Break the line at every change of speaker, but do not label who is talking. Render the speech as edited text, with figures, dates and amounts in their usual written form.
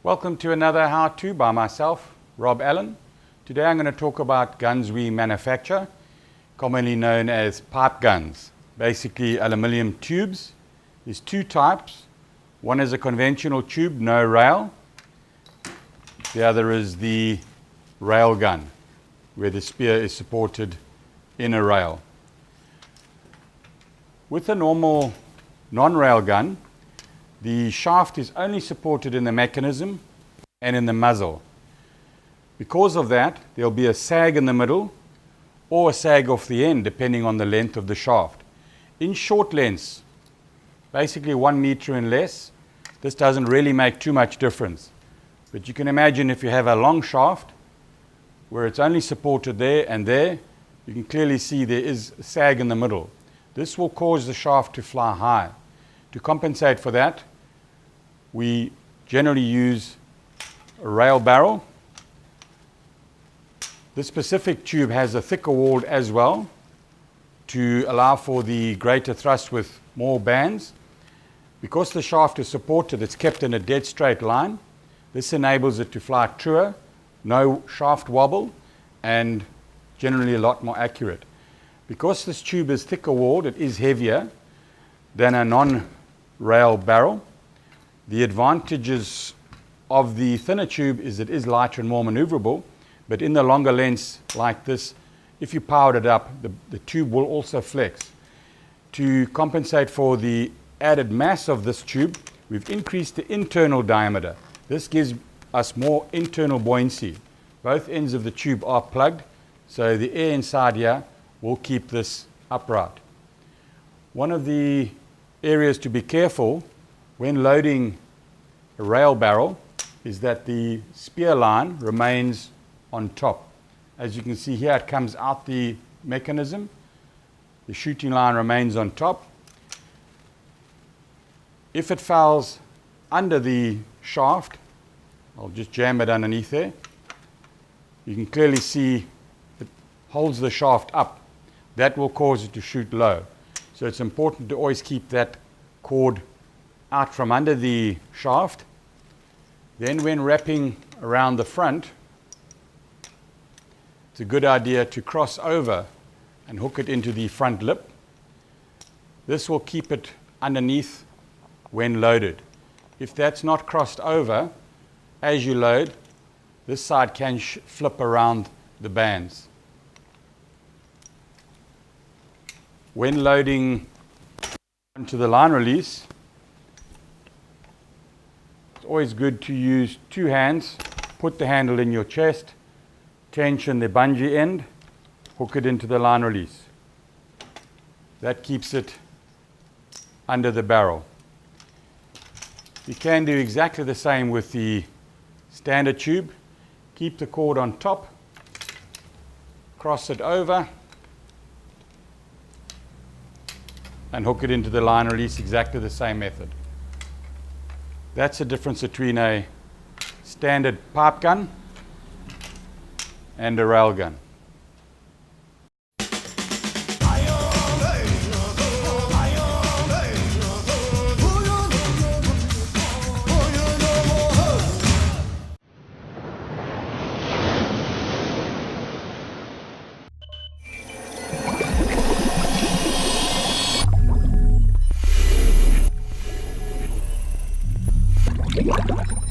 Welcome to another how-to by myself, Rob Allen. Today I'm going to talk about guns we manufacture, commonly known as pipe guns. Basically aluminium tubes. There's two types. One is a conventional tube, no rail. The other is the rail gun, where the spear is supported in a rail. With a normal non-rail gun, the shaft is only supported in the mechanism and in the muzzle. Because of that, there'll be a sag in the middle or a sag off the end, depending on the length of the shaft. In short lengths, basically 1 meter and less, this doesn't really make too much difference. But you can imagine if you have a long shaft where it's only supported there and there, you can clearly see there is a sag in the middle. This will cause the shaft to fly high. To compensate for that, we generally use a rail barrel. This specific tube has a thicker wall as well to allow for the greater thrust with more bands. Because the shaft is supported, it's kept in a dead straight line. This enables it to fly truer, no shaft wobble, and generally a lot more accurate. Because this tube is thicker walled, it is heavier than a non-rail barrel. The advantages of the thinner tube is it is lighter and more maneuverable, but in the longer lengths like this, if you powered it up, the tube will also flex. To compensate for the added mass of this tube, we've increased the internal diameter. This gives us more internal buoyancy. Both ends of the tube are plugged, so the air inside here will keep this upright. One of the areas to be careful when loading a rail barrel is that the spear line remains on top. As you can see here, it comes out the mechanism. The shooting line remains on top. If it fouls under the shaft, I'll just jam it underneath there. You can clearly see it holds the shaft up. That will cause it to shoot low. So it's important to always keep that cord out from under the shaft. Then when wrapping around the front, it's a good idea to cross over and hook it into the front lip. This will keep it underneath when loaded. If that's not crossed over, as you load, this side can flip around the bands. When loading onto the line release, it's always good to use two hands. Put the handle in your chest, tension the bungee end, hook it into the line release. That keeps it under the barrel. You can do exactly the same with the standard tube. Keep the cord on top, cross it over, and hook it into the line release, exactly the same method. That's the difference between a standard pipe gun and a rail gun.
What?